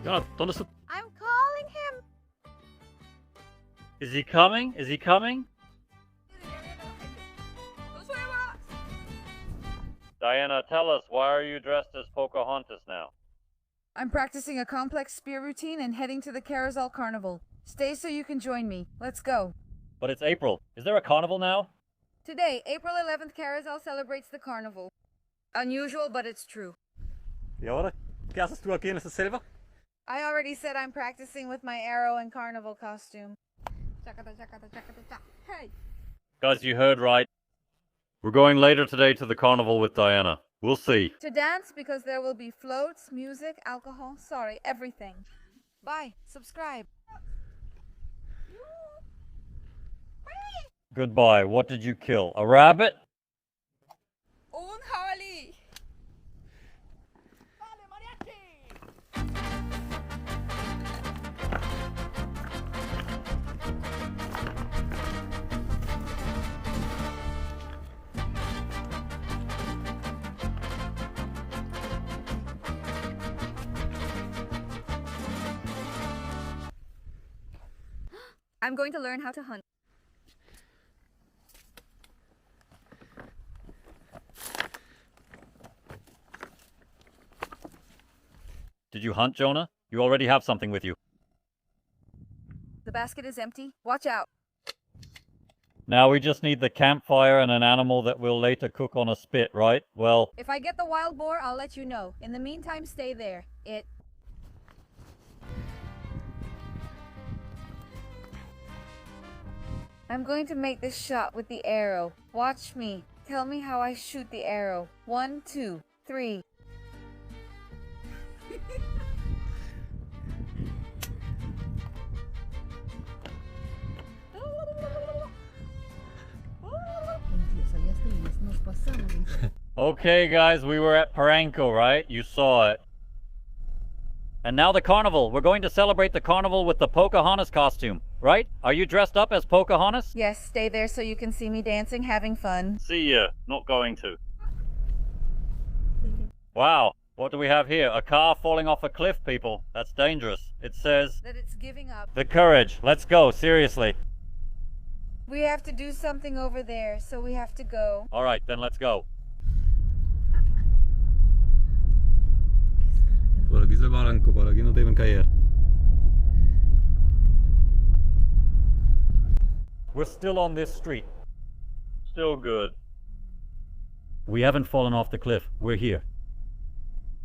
God, ¿dónde está? I'm calling him. Is he coming? Is he coming? Diana, tell us, why are you dressed as Pocahontas now? I'm practicing a complex spear routine and heading to the Carousel Carnival. Stay so you can join me. Let's go. But it's April. Is there a carnival now? Today, April 11th, Carousel celebrates the carnival. Unusual, but it's true. ¿Y ahora? ¿Qué haces tú aquí en esa selva? I already said I'm practicing with my arrow and carnival costume. Hey! Guys, you heard right. We're going later today to the carnival with Diana. We'll see. To dance because there will be floats, music, alcohol, sorry, everything. Bye. Subscribe. Goodbye. What did you kill? A rabbit? Un jabalí. I'm going to learn how to hunt. Did you hunt, Jonah? You already have something with you. The basket is empty. Watch out. Now we just need the campfire and an animal that we'll later cook on a spit, right? Well... If I get the wild boar, I'll let you know. In the meantime, stay there. I'm going to make this shot with the arrow. Watch me. Tell me how I shoot the arrow. 1, 2, 3. Okay, guys, we were at Paranco, right? You saw it. And now the carnival. We're going to celebrate the carnival with the Pocahontas costume, right? Are you dressed up as Pocahontas? Yes, stay there so you can see me dancing, having fun. See ya. Not going to. Wow. What do we have here? A car falling off a cliff, people. That's dangerous. It says... that it's giving up. The courage. Let's go, seriously. We have to do something over there, so we have to go. All right, then let's go. Por aquí se barranco, por aquí no deben caer. We're still on this street. Still good. We haven't fallen off the cliff. We're here.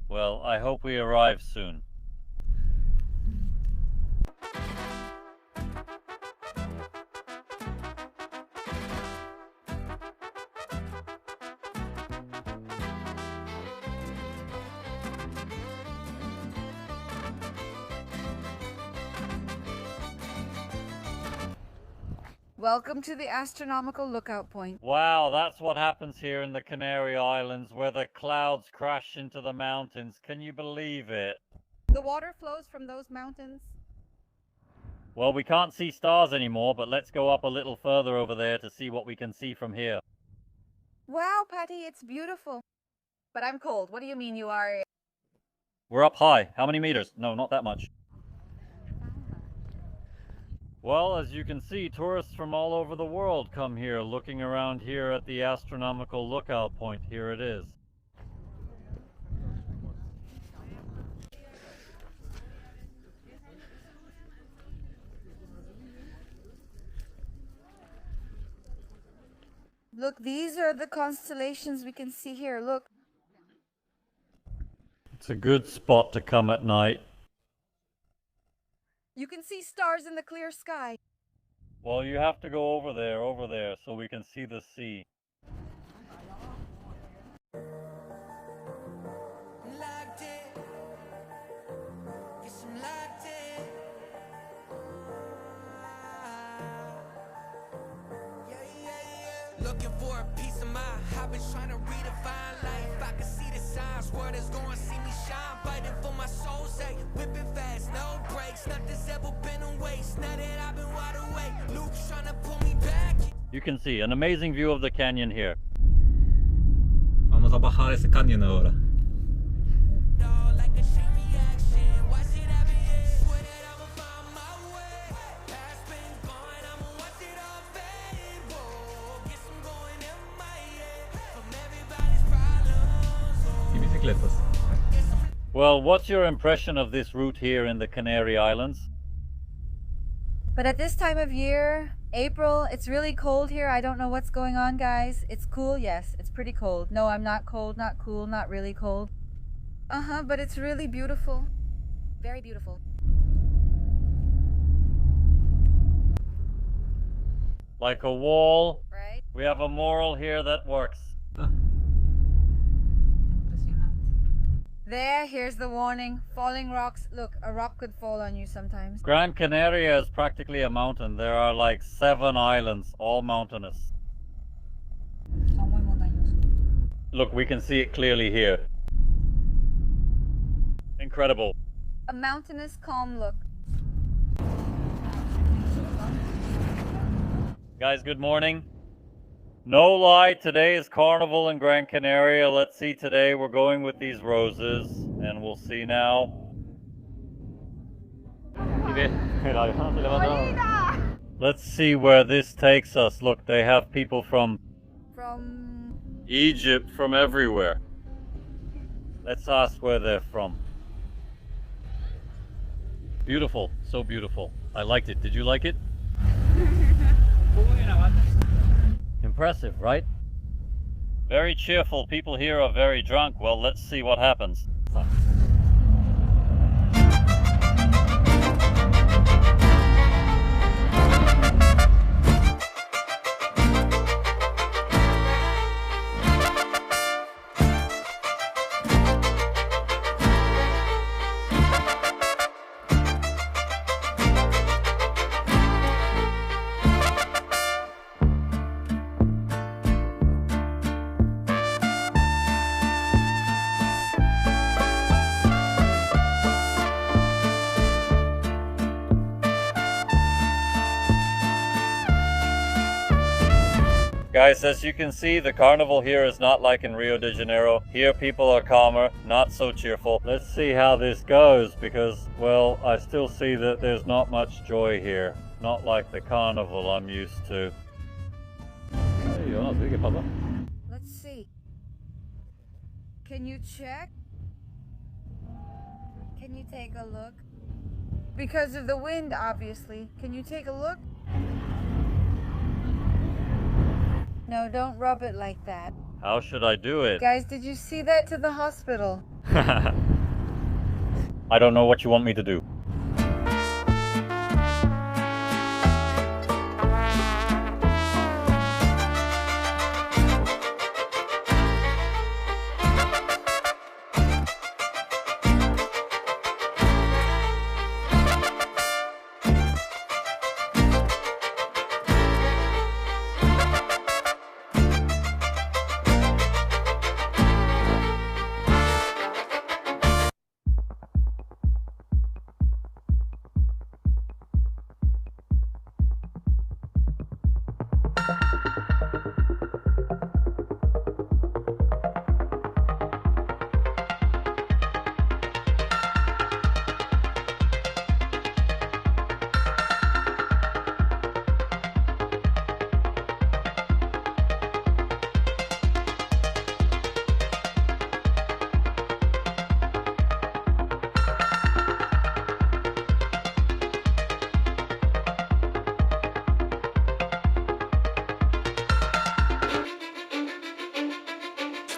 Well, I hope we arrive soon. Welcome to the Astronomical Lookout point. Wow, that's what happens here in the Canary Islands, where the clouds crash into the mountains. Can you believe it? The water flows from those mountains. Well, we can't see stars anymore, but let's go up a little further over there to see what we can see from here. Wow, Patty, it's beautiful. But I'm cold. What do you mean you are... We're up high. How many meters? No, not that much. Well, as you can see, tourists from all over the world come here, looking around here at the Astronomical Lookout point. Here it is. Look, these are the constellations we can see here. Look. It's a good spot to come at night. You can see stars in the clear sky. Well, you have to go over there, so we can see the sea. Looking for a piece of mind. I've been trying to redefine life. I can see the signs. Word is going to see me shine. Fighting for my soul's sake. Whipping fast, no brakes. Nothing's ever been a waste. Now that I've been wide awake, Luke's trying to pull me back. You can see an amazing view of the canyon here. Vamos a bajar ese cañón ahora. Like a chain reaction. Why should I be bicicletas. Well, what's your impression of this route here in the Canary Islands? But at this time of year, April, it's really cold here. I don't know what's going on, guys. It's cool, yes. It's pretty cold. No, I'm not cold, not cool, not really cold. But it's really beautiful. Very beautiful. Like a wall. Right? We have a moral here that works. There, here's the warning. Falling rocks. Look, a rock could fall on you sometimes. Gran Canaria is practically a mountain. There are like 7 islands, all mountainous. Son muy montañosos. Look, we can see it clearly here. Incredible. A mountainous, calm look. Guys, good morning. No lie, today is Carnival in Gran Canaria. Let's see today. We're going with these roses, and we'll see now. Let's see where this takes us. Look, they have people from Egypt, from everywhere. Let's ask where they're from. Beautiful, so beautiful. I liked it. Did you like it? Impressive, right? Very cheerful. People here are very drunk. Well, let's see what happens. Guys, as you can see, the carnival here is not like in Rio de Janeiro. Here people are calmer, not so cheerful. Let's see how this goes because, well, I still see that there's not much joy here. Not like the carnival I'm used to. Let's see. Can you check? Can you take a look? Because of the wind, obviously. Can you take a look? No, don't rub it like that. How should I do it? Guys, did you see that to the hospital? I don't know what you want me to do.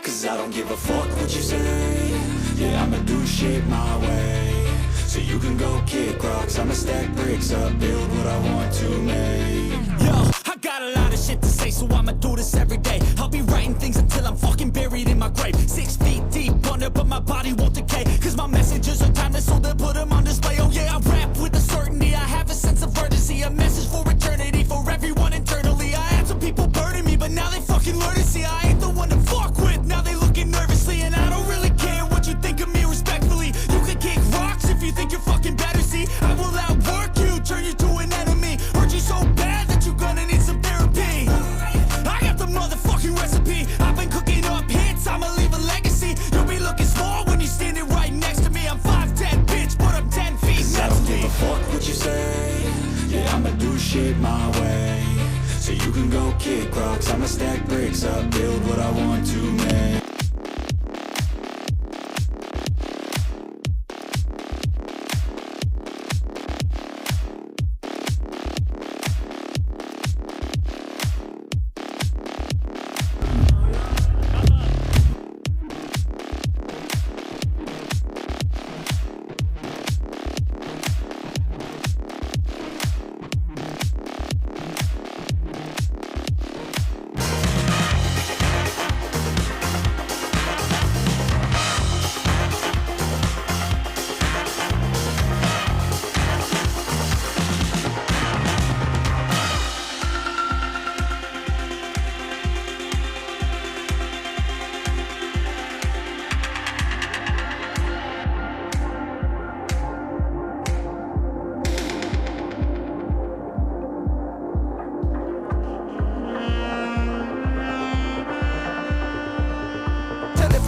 Cause I don't give a fuck what you say. Yeah, I'ma do shit my way. So you can go kick rocks, I'ma stack bricks up, build what I want to make. Yo, I got a lot of shit to say, so I'ma do this every day. I'll be writing things until I'm fucking buried in my grave. 6 feet deep under, but my body won't decay. Cause my messages are timeless, so they'll put them on display. Oh yeah, I rap with a certainty, I have a sense of urgency. A message for eternity, for everyone internally. I had some people burning me, but now they fucking learn to see I ain't the one to fuck with. Now they looking nervously, and I don't really care what you think of me respectfully. You can kick rocks if you think you're fucking better, see. I will outwork you, turn you to an enemy. Hurt you so bad that you're gonna need some therapy. I got the motherfucking recipe. I've been cooking up hits, I'ma leave a legacy. You'll be looking small when you're standing right next to me. I'm 5'10", bitch, but I'm 10 feet next to me. I don't give a fuck what you say. Yeah, I'ma do shit my way. So you can go kick rocks, I'ma stack bricks up, build what I want to make.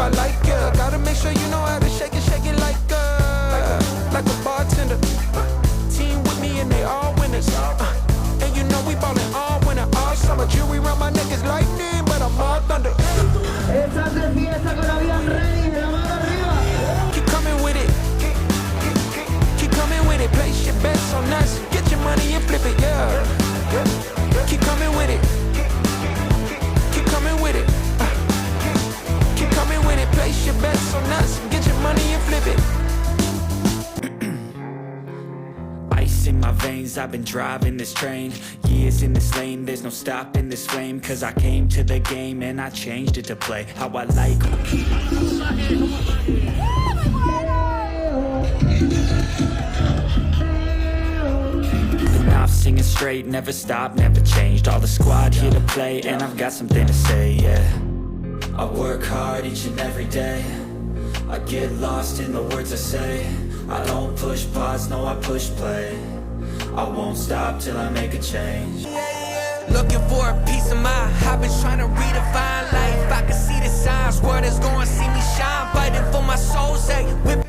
I like ya. Gotta make sure you know how to shake it like a bartender. Team with me and they all winners. And you know we ballin' all winter, all summer. Jewelry around my neck is lightning, but I'm all thunder. Keep coming with it. Keep coming with it. Place your bets on us. Get your money and flip it, yeah. Keep coming with it. Keep coming with it. Keep coming with it. Place your bets on us. Get your money and flip it. Ice in my veins, I've been driving this train. Years in this lane, there's no stopping this flame. Cause I came to the game and I changed it to play how I like. Enough singing straight, never stopped, never changed. All the squad here to play and I've got something to say, yeah. I work hard each and every day. I get lost in the words I say. I don't push pause, no I push play. I won't stop till I make a change. Looking for a piece of mind. I've been trying to redefine life. I can see the signs. Word is going, see me shine. Fighting for my soul, say whip.